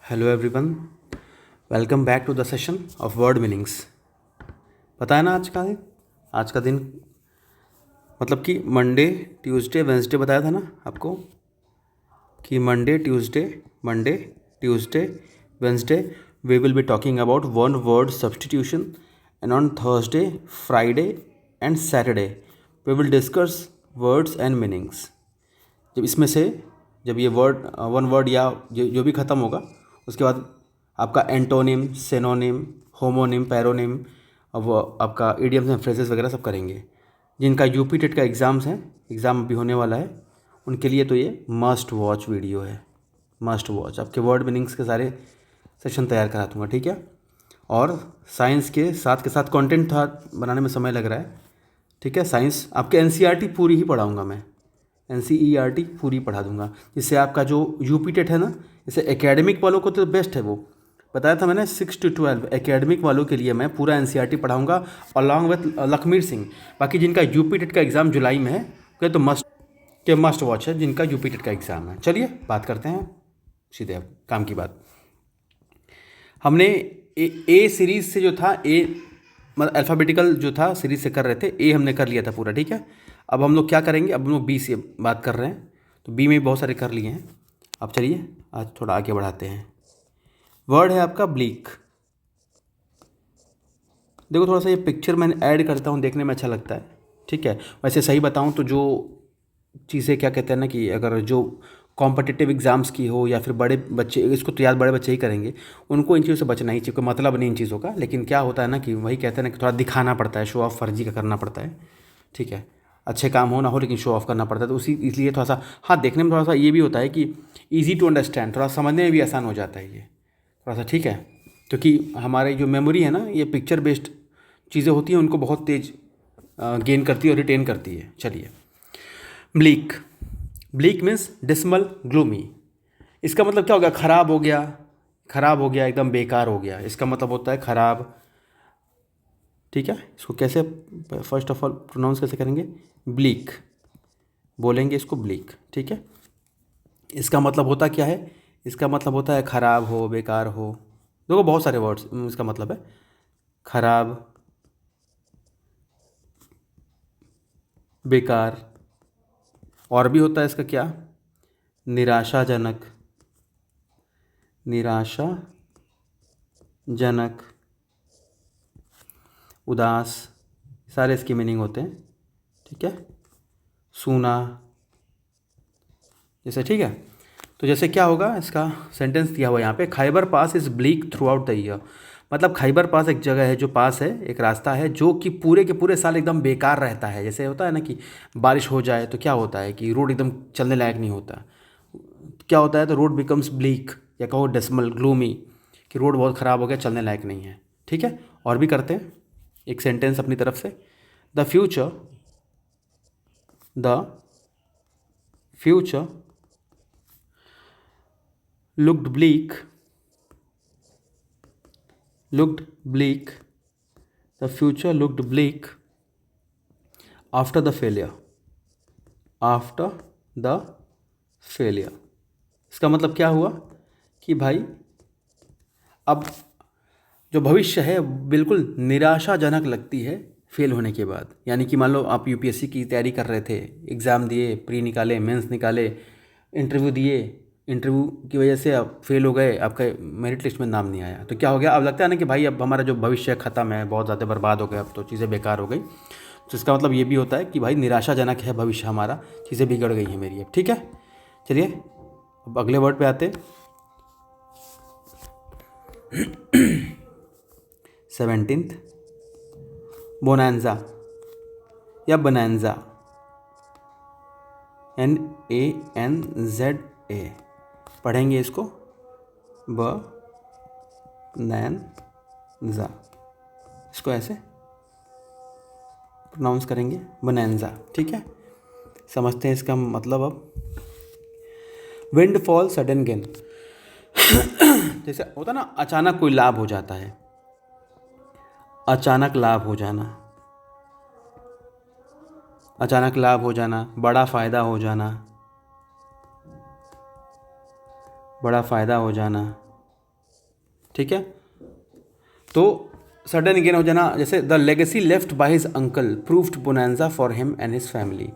Hello everyone, welcome back to the session of word meanings. पता है ना आज का दिन मतलब कि मंडे ट्यूसडे वेंसडे बताया था ना आपको कि Monday Tuesday Wednesday we will be talking about one word substitution and on Thursday Friday and Saturday we will discuss words and meanings. जब इसमें से जब ये वर्ड वन वर्ड या जो भी ख़त्म होगा उसके बाद आपका एंटोनिम सिनोनिम होमोनिम पैरोनिम अब आपका इडियम्स एंड फ्रेजेस वगैरह सब करेंगे। जिनका यूपी टेट का एग्ज़ाम अभी होने वाला है उनके लिए तो ये मस्ट वॉच वीडियो है। मस्ट वॉच आपके वर्ड मीनिंग्स के सारे सेशन तैयार करा दूँगा, ठीक है। और साइंस के साथ कंटेंट था बनाने में समय लग रहा है, ठीक है। साइंस आपके एनसीईआरटी पूरी ही पढ़ाऊँगा मैं, एनसीईआरटी पूरी पढ़ा दूंगा, जिससे आपका जो यूपी टेट है ना, जैसे एकेडमिक वालों को तो बेस्ट है। वो बताया था मैंने 6 to 12 एकेडमिक वालों के लिए मैं पूरा एनसीईआरटी पढ़ाऊंगा अलॉन्ग विथ लखमीर सिंह। बाकी जिनका यूपी टेट का एग्ज़ाम जुलाई में है तो मस्ट वॉच है जिनका यूपी टेट का एग्ज़ाम है। चलिए बात करते हैं सीधे अब काम की बात। हमने ए सीरीज़ से जो था मतलब अल्फ़ाबेटिकल जो था सीरीज़ से कर रहे थे, ए हमने कर लिया था पूरा, ठीक है। अब हम लोग क्या करेंगे, अब हम लोग बी से बात कर रहे हैं, तो बी में भी बहुत सारे कर लिए हैं। अब चलिए आज थोड़ा आगे बढ़ाते हैं। वर्ड है आपका ब्लीक। देखो थोड़ा सा ये पिक्चर मैंने ऐड करता हूँ, देखने में अच्छा लगता है, ठीक है। वैसे सही बताऊँ तो जो चीज़ें क्या कहते हैं ना कि अगर जो कॉम्पिटिटिव एग्ज़ाम्स की हो या फिर बड़े बच्चे, इसको तो याद बड़े बच्चे ही करेंगे, उनको इन चीज़ों से बचना ही चाहिए, कोई मतलब नहीं इन चीज़ों का। लेकिन क्या होता है ना कि वही कहते हैं ना कि थोड़ा दिखाना पड़ता है, शो ऑफ फर्जी का करना पड़ता है, ठीक है। अच्छे काम हो ना हो लेकिन शो ऑफ करना पड़ता है, तो उसी इसलिए थोड़ा सा हाँ देखने में थोड़ा सा ये भी होता है कि ईजी टू अंडरस्टैंड, थोड़ा समझने में भी आसान हो जाता है ये थोड़ा सा, ठीक है। क्योंकि हमारी जो मेमोरी है ना, ये पिक्चर बेस्ड चीज़ें होती हैं, उनको बहुत तेज गेन करती है और रिटेन करती है। चलिए, bleak. Bleak means dismal gloomy. इसका मतलब क्या हो गया, ख़राब हो गया एकदम बेकार हो गया, इसका मतलब होता है ख़राब, ठीक है। इसको कैसे फर्स्ट ऑफ ऑल प्रोनाउंस कैसे करेंगे, ब्लीक बोलेंगे इसको, ब्लीक, ठीक है। इसका मतलब होता क्या है, इसका मतलब होता है ख़राब हो, बेकार हो। देखो बहुत सारे वर्ड्स इसका मतलब है, ख़राब, बेकार, और भी होता है इसका क्या, निराशाजनक, निराशाजनक, उदास, सारे इसके मीनिंग होते हैं, ठीक है। सूना जैसे, ठीक है। तो जैसे क्या होगा, इसका सेंटेंस दिया हुआ है यहाँ पे, Khyber pass is bleak throughout the year. मतलब खैबर पास एक जगह है, जो पास है, एक रास्ता है जो कि पूरे के पूरे साल एकदम बेकार रहता है। जैसे होता है ना कि बारिश हो जाए तो क्या होता है कि रोड एकदम चलने लायक नहीं होता, क्या होता है, तो रोड बिकम्स ब्लीक, या कहो डेसिमल ग्लूमी, कि रोड बहुत ख़राब हो गया, चलने लायक नहीं है, ठीक है। और भी करते हैं एक सेंटेंस अपनी तरफ से, the future the future looked bleak looked bleak the future looked bleak after the failure after the failure। इसका मतलब क्या हुआ कि भाई अब जो भविष्य है बिल्कुल निराशाजनक लगती है फेल होने के बाद। यानी कि मान लो आप यूपीएससी की तैयारी कर रहे थे, एग्ज़ाम दिए, प्री निकाले, मेंस निकाले, इंटरव्यू दिए, इंटरव्यू की वजह से आप फेल हो गए, आपका मेरिट लिस्ट में नाम नहीं आया, तो क्या हो गया, अब लगता है ना कि भाई अब हमारा जो भविष्य ख़त्म है, बहुत ज़्यादा बर्बाद हो गया, अब तो चीज़ें बेकार हो गई। तो इसका मतलब ये भी होता है कि भाई निराशाजनक है भविष्य हमारा, चीज़ें बिगड़ गई हैं मेरी अब, ठीक है। चलिए अब अगले वर्ड पे आते, 17th बोनांजा या बनांजा, NANZA पढ़ेंगे इसको, बनांजा, इसको ऐसे प्रोनाउंस करेंगे, बनांजा, ठीक है। समझते हैं इसका मतलब अब, विंड फॉल सडन गेन। जैसे होता ना अचानक कोई लाभ हो जाता है, अचानक लाभ हो जाना, अचानक लाभ हो जाना, बड़ा फ़ायदा हो जाना, बड़ा फ़ायदा हो जाना, ठीक है। तो सडन गेन हो जाना, जैसे the legacy left by his uncle proved bonanza for him and his family.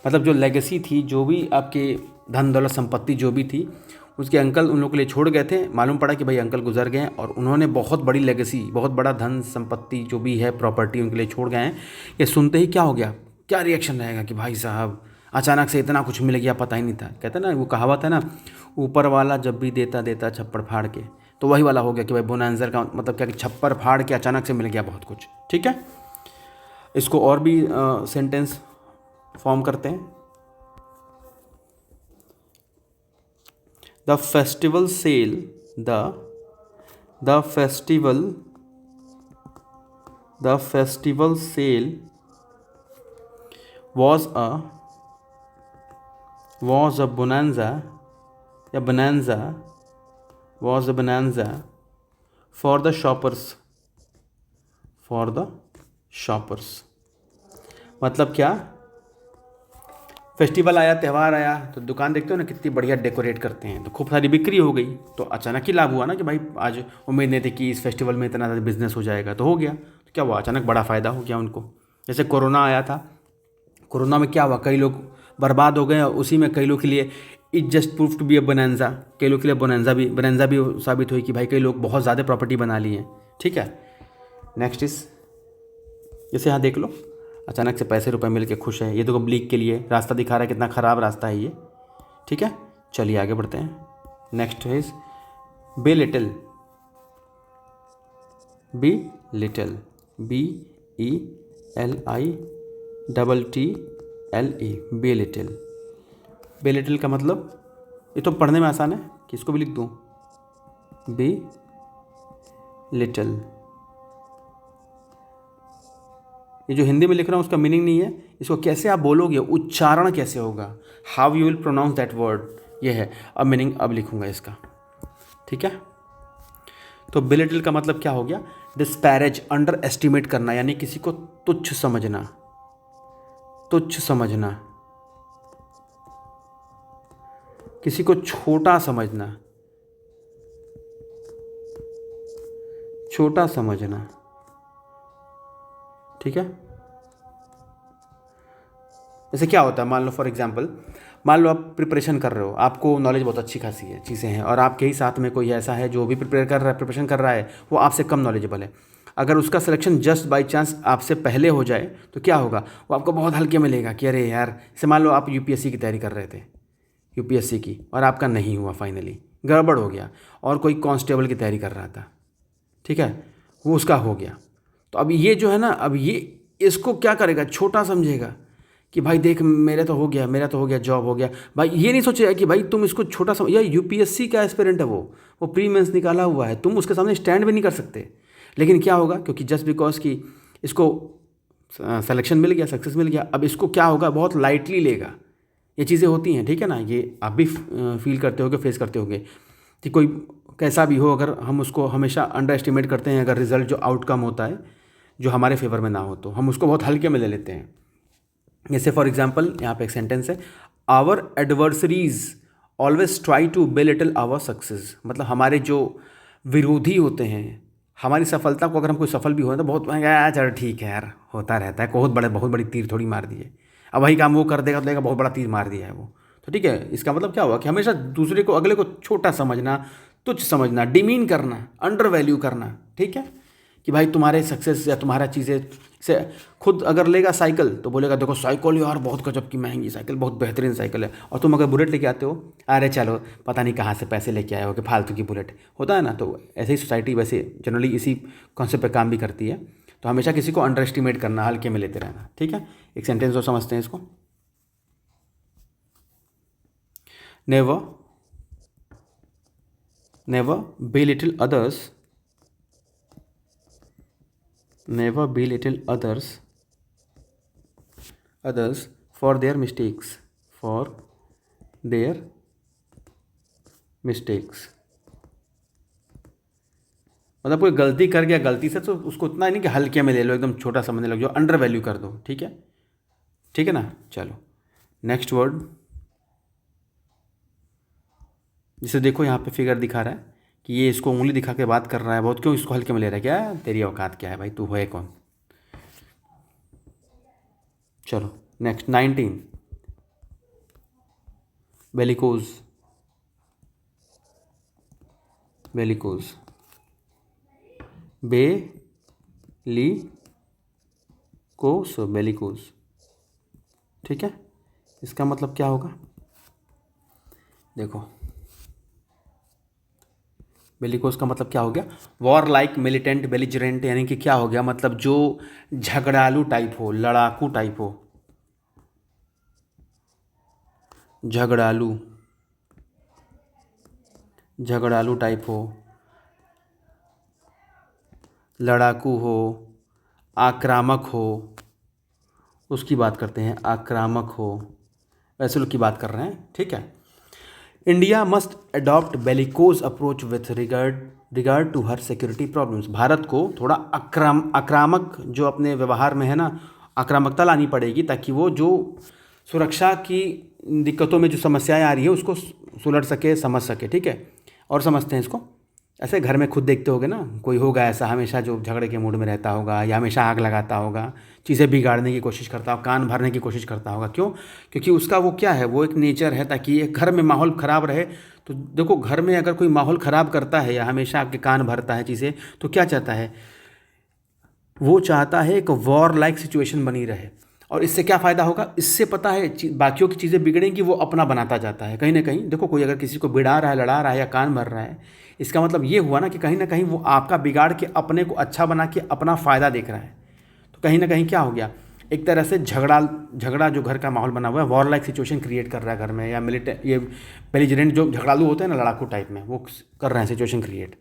मतलब जो लेगेसी थी, जो भी आपके धन दौलत संपत्ति जो भी थी, उसके अंकल उन लोगों के लिए छोड़ गए थे। मालूम पड़ा कि भाई अंकल गुजर गए और उन्होंने बहुत बड़ी लेगेसी, बहुत बड़ा धन संपत्ति जो भी है प्रॉपर्टी उनके लिए छोड़ गए हैं। ये सुनते ही क्या हो गया, क्या रिएक्शन रहेगा कि भाई साहब अचानक से इतना कुछ मिल गया, पता ही नहीं था। कहते ना, वो कहावत है ना, ऊपर वाला जब भी देता देता छप्पड़ फाड़ के, तो वही वाला हो गया कि भाई बोनांजर का मतलब क्या कि छप्पर फाड़ के अचानक से मिल गया बहुत कुछ। ठीक है, इसको और भी सेंटेंस फॉर्म करते हैं। The festival sale the festival sale was a bonanza for the shoppers। मतलब क्या, फेस्टिवल आया, त्यौहार आया, तो दुकान देखते हो ना कितनी बढ़िया डेकोरेट करते हैं, तो खूब सारी बिक्री हो गई। तो अचानक ही लाभ हुआ ना कि भाई आज उम्मीद नहीं थी कि इस फेस्टिवल में इतना ज़्यादा बिजनेस हो जाएगा, तो हो गया। तो क्या हुआ, अचानक बड़ा फ़ायदा हो गया उनको। जैसे कोरोना आया था, कोरोना में क्या हुआ, कई लोग बर्बाद हो गए और उसी में कई लोग के लिए it just prove to be a bonanza, कई लोग के लिए बोनांजा भी साबित हुई कि भाई कई लोग बहुत ज़्यादा प्रॉपर्टी बना लिए हैं। ठीक है, नेक्स्ट इस, जैसे यहाँ देख लो, अचानक से पैसे रुपए मिल के खुश है। ये देखो ब्लीक के लिए रास्ता दिखा रहा है, कितना ख़राब रास्ता है ये। ठीक है, चलिए आगे बढ़ते हैं। Next is be little BELITTLE, be little. Be little का मतलब, ये तो पढ़ने में आसान है कि इसको भी लिख दूँ, बी लिटिल। ये जो हिंदी में लिख रहा हूँ उसका मीनिंग नहीं है, इसको कैसे आप बोलोगे, उच्चारण कैसे होगा, how you will pronounce that word, ये है। अब मीनिंग अब लिखूँगा इसका। ठीक है, तो बिलिटिल का मतलब क्या हो गया, डिस्पैरेज, अंडर एस्टिमेट करना, यानी किसी को तुच्छ समझना, किसी को छोटा समझना, ठीक है। जैसे क्या होता है, मान लो फॉर एग्जांपल, मान लो आप प्रिपरेशन कर रहे हो, आपको नॉलेज बहुत अच्छी खासी है, चीज़ें हैं, और आपके ही साथ में कोई ऐसा है जो भी प्रिपरेशन कर रहा है, वो आपसे कम नॉलेजेबल है। अगर उसका सिलेक्शन जस्ट बाई चांस आपसे पहले हो जाए तो क्या होगा, वो आपको बहुत हल्के में लेगा कि अरे यार, जैसे मान लो आप यूपीएससी की तैयारी कर रहे थे, यूपीएससी की, और आपका नहीं हुआ, फाइनली गड़बड़ हो गया, और कोई कांस्टेबल की तैयारी कर रहा था, ठीक है, वो उसका हो गया। तो अब ये जो है ना, अब ये इसको क्या करेगा, छोटा समझेगा कि भाई देख मेरा तो हो गया, जॉब हो गया। भाई ये नहीं सोचेगा कि भाई तुम इसको छोटा समझ, या यूपीएससी का एस्पिरेंट है, वो प्री मेंस निकाला हुआ है, तुम उसके सामने स्टैंड भी नहीं कर सकते। लेकिन क्या होगा, क्योंकि जस्ट बिकॉज कि इसको सिलेक्शन मिल गया, सक्सेस मिल गया, अब इसको क्या होगा, बहुत लाइटली लेगा। ये चीज़ें होती हैं, ठीक है ना, ये आप भी फील करते होगे, फेस करते होगे कि कोई कैसा भी हो, अगर हम उसको हमेशा अंडर एस्टिमेट करते हैं, अगर रिजल्ट जो आउटकम होता है जो हमारे फेवर में ना हो, तो हम उसको बहुत हल्के में ले लेते हैं। जैसे फॉर एग्जाम्पल यहाँ पे एक सेंटेंस है, our adversaries always try to belittle our success. मतलब हमारे जो विरोधी होते हैं, हमारी सफलता को, अगर हम कोई सफल भी हो तो बहुत चलो ठीक है यार, होता रहता है, बहुत बड़ी तीर थोड़ी मार दी है, अब वही काम वो कर देगा तो लगेगा बहुत बड़ा तीर मार दिया है वो। तो ठीक है, इसका मतलब क्या हुआ कि हमेशा दूसरे को, अगले को छोटा समझना, तुच्छ समझना, डिमीन करना, अंडर वैल्यू करना। ठीक है, कि भाई तुम्हारे सक्सेस या तुम्हारा चीज़ें से, खुद अगर लेगा साइकिल तो बोलेगा देखो साइकिल यार बहुत गजब की महंगी साइकिल, बहुत बेहतरीन साइकिल है, और तुम अगर बुलेट लेके आते हो, अरे चलो पता नहीं कहाँ से पैसे लेके आए हो कि फालतू की बुलेट, होता है ना। तो ऐसे ही सोसाइटी वैसे जनरली इसी कॉन्सेप्ट पे काम भी करती है। तो हमेशा किसी को अंडर एस्टिमेट करना, हल्के में लेते रहना। ठीक है, एक सेंटेंस और समझते हैं इसको। Never belittle others for their mistakes, मतलब कोई गलती कर गया, गलती से, तो उसको उतना नहीं कि हल्के में ले लो, एकदम छोटा समझने लग जाओ, अंडर वैल्यू कर दो। ठीक है, ठीक है ना। चलो नेक्स्ट वर्ड, जिसे देखो यहाँ पे फिगर दिखा रहा है कि ये इसको उंगली दिखा के बात कर रहा है बहुत, क्यों इसको हल्के में ले रहा है, क्या तेरी औकात क्या है भाई, तू है कौन। चलो next 19 bellicose. Bellicose bellicose bellicose, ठीक है। इसका मतलब क्या होगा, देखो बेलिकोस का मतलब क्या हो गया, वॉर लाइक मिलिटेंट बेलिजरेंट, यानी कि क्या हो गया, मतलब जो झगड़ालू टाइप हो, लड़ाकू टाइप हो, झगड़ालू झगड़ालू टाइप हो, लड़ाकू हो, आक्रामक हो, उसकी बात करते हैं, आक्रामक हो, वैसे लोग की बात कर रहे हैं, ठीक है। India must adopt bellicose approach with regard to her security problems. Bharat को थोड़ा आक्रामक जो अपने व्यवहार में है ना, आक्रामकता लानी पड़ेगी, ताकि वो जो सुरक्षा की दिक्कतों में जो समस्याएं आ रही है उसको सुलझ सके, समझ सके, ठीक है। और समझते हैं इसको, ऐसे घर में खुद देखते होगे ना, कोई होगा ऐसा हमेशा जो झगड़े के मूड में रहता होगा, या हमेशा आग लगाता होगा, चीज़ें बिगाड़ने की कोशिश करता होगा, कान भरने की कोशिश करता होगा, क्यों, क्योंकि उसका वो क्या है, वो एक नेचर है, ताकि एक घर में माहौल ख़राब रहे। तो देखो, घर में अगर कोई माहौल ख़राब करता है या हमेशा आपके कान भरता है चीज़ें, तो क्या चाहता है, वो चाहता है एक वॉर लाइक सिचुएशन बनी रहे। और इससे क्या फ़ायदा होगा, इससे पता है बाकियों की चीज़ें बिगड़ेंगी, वो अपना बनाता जाता है कहीं ना कहीं। देखो, कोई अगर किसी को बिड़ा रहा है, लड़ा रहा है या कान भर रहा है, इसका मतलब ये हुआ ना कि कहीं ना कहीं वो आपका बिगाड़ के अपने को अच्छा बना के अपना फ़ायदा देख रहा है। तो कहीं ना कहीं क्या हो गया, एक तरह से झगड़ा जो घर का माहौल बना हुआ है, वॉर लाइक सिचुएशन क्रिएट कर रहा है घर में, या ये बेलिजरेंट जो झगड़ालू होते हैं ना, लड़ाकू टाइप में, वो कर रहे हैं सिचुएशन क्रिएट।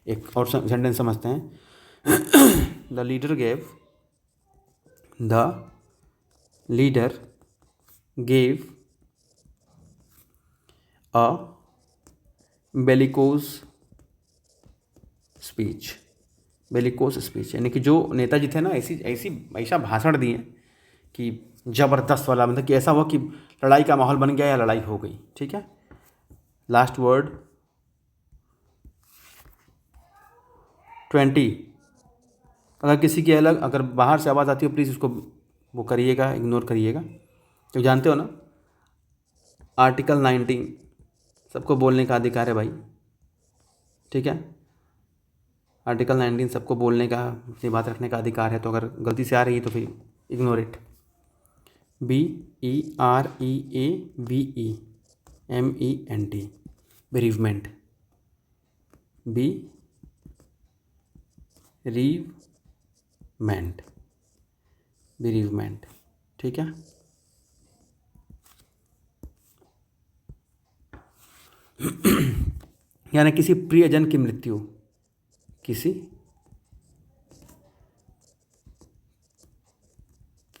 एक और सेंटेंस समझते हैं। The leader gave a bellicose speech. Bellicose speech यानी कि जो नेताजी थे ना, ऐसा भाषण दिए कि ज़बरदस्त वाला, मतलब कि ऐसा हुआ कि लड़ाई का माहौल बन गया या लड़ाई हो गई, ठीक है। Last word 20। अगर किसी की अलग, अगर बाहर से आवाज़ आती हो, प्लीज़ उसको वो करिएगा, इग्नोर करिएगा। तो जानते हो ना, आर्टिकल 19 सबको बोलने का अधिकार है भाई, ठीक है। आर्टिकल 19 सबको बोलने का, अपनी बात रखने का अधिकार है। तो अगर गलती से आ रही है तो फिर इग्नोर इट। BEREAVEMENT, बेरीवमेंट, बेरीवमेंट, ठीक है। यानी किसी प्रियजन की मृत्यु, किसी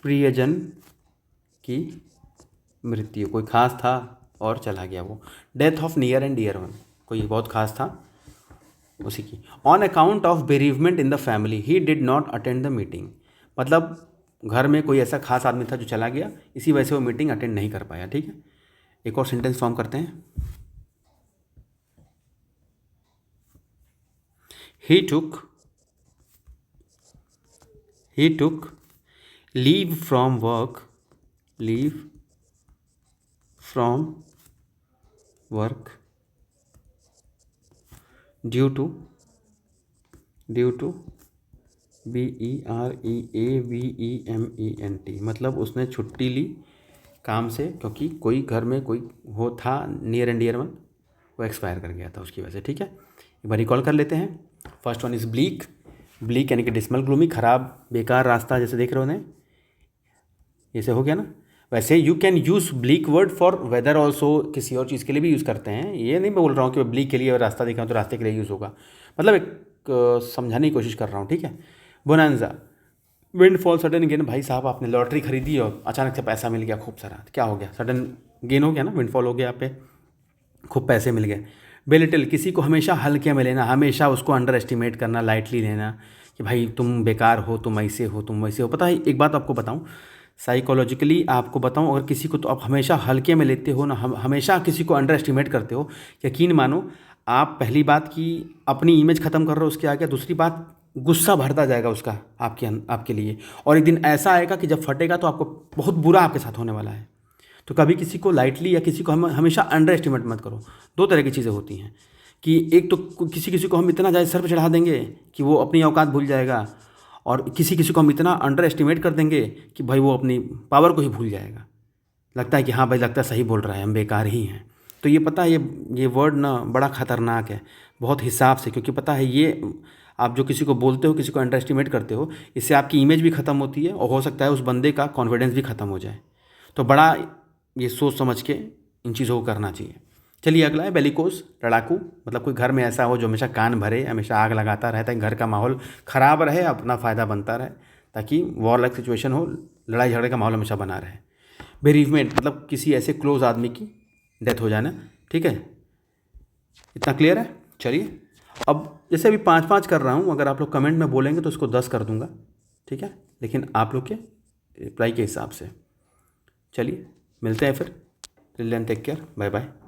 प्रियजन की मृत्यु, कोई खास था और चला गया वो। Death of near and dear one, कोई बहुत खास था उसी की। On account of bereavement in the family he did not attend the meeting, मतलब घर में कोई ऐसा खास आदमी था जो चला गया, इसी वजह से वो मीटिंग अटेंड नहीं कर पाया, ठीक है। एक और सेंटेंस फॉर्म करते हैं। He took leave from work due to BEREAVEMENT, मतलब उसने छुट्टी ली काम से, क्योंकि कोई घर में कोई हो था नियर एंड डियर वन, वो एक्सपायर कर गया था उसकी वजह से, ठीक है। एक बार रिकॉल कर लेते हैं। फर्स्ट वन इज़ ब्लीक यानी कि डिस्मल, ग्लूमी, खराब, बेकार रास्ता, जैसे देख रहे हो उन्हें, जैसे हो गया ना। वैसे you can use bleak word for weather also, किसी और चीज़ के लिए भी यूज़ करते हैं। ये नहीं मैं बोल रहा हूँ कि ब्लीक के लिए रास्ता दिखा तो रास्ते के लिए यूज़ होगा, मतलब एक समझाने की कोशिश कर रहा हूँ, ठीक है। बोनांजा, विंडफॉल, सडन गेन, भाई साहब आपने लॉटरी खरीदी और अचानक से पैसा मिल गया खूब सारा, क्या हो गया, सडन गेन हो गया ना, विंडफॉल हो गया, आप पे खूब पैसे मिल गए। बेलिटल, किसी को हमेशा हल्के में लेना, हमेशा उसको अंडर एस्टिमेट करना, लाइटली लेना, कि भाई तुम बेकार हो, तुम ऐसे हो, तुम वैसे हो। पता है, एक बात आपको बताऊं, साइकोलॉजिकली आपको बताऊं, अगर किसी को तो आप हमेशा हल्के में लेते हो ना, हमेशा किसी को अंडर एस्टिमेट करते हो, यकीन मानो आप पहली बात की अपनी इमेज ख़त्म कर रहे हो उसके आगे, दूसरी बात गुस्सा भरता जाएगा उसका आपके लिए, और एक दिन ऐसा आएगा कि जब फटेगा तो आपको बहुत बुरा आपके साथ होने वाला है। तो कभी किसी को लाइटली या किसी को हम हमेशा अंडर एस्टिमेट मत करो। दो तरह की चीज़ें होती हैं कि एक तो किसी किसी को हम इतना ज़्यादा सर पे चढ़ा देंगे कि वो अपनी औकात भूल जाएगा, और किसी किसी को हम इतना अंडर एस्टिमेट कर देंगे कि भाई वो अपनी पावर को ही भूल जाएगा। लगता है कि हाँ भाई, लगता है सही बोल रहा है, हम बेकार ही हैं। तो ये पता है, ये वर्ड ना बड़ा ख़तरनाक है, बहुत हिसाब से, क्योंकि पता है ये आप जो किसी को बोलते हो, किसी को अंडर एस्टिमेट करते हो, इससे आपकी इमेज भी ख़त्म होती है और हो सकता है उस बंदे का कॉन्फिडेंस भी ख़त्म हो जाए। तो बड़ा ये सोच समझ के इन चीज़ों को करना चाहिए। चलिए अगला है बेलिकोस, लड़ाकू। मतलब कोई घर में ऐसा हो जो हमेशा कान भरे, हमेशा आग लगाता रहता है, घर का माहौल ख़राब रहे, अपना फ़ायदा बनता रहे, ताकि वॉर लाइक सिचुएशन हो, लड़ाई झगड़े का माहौल हमेशा बना रहे। बेरीवमेंट मतलब किसी ऐसे क्लोज आदमी की डेथ हो जाना। ठीक है, इतना क्लियर है। चलिए अब जैसे अभी 5-5 कर रहा हूँ, अगर आप लोग कमेंट में बोलेंगे तो उसको 10 कर दूंगा। ठीक है, लेकिन आप लोग के रिप्लाई के हिसाब से। चलिए मिलते हैं फिर। Till then take care, bye bye.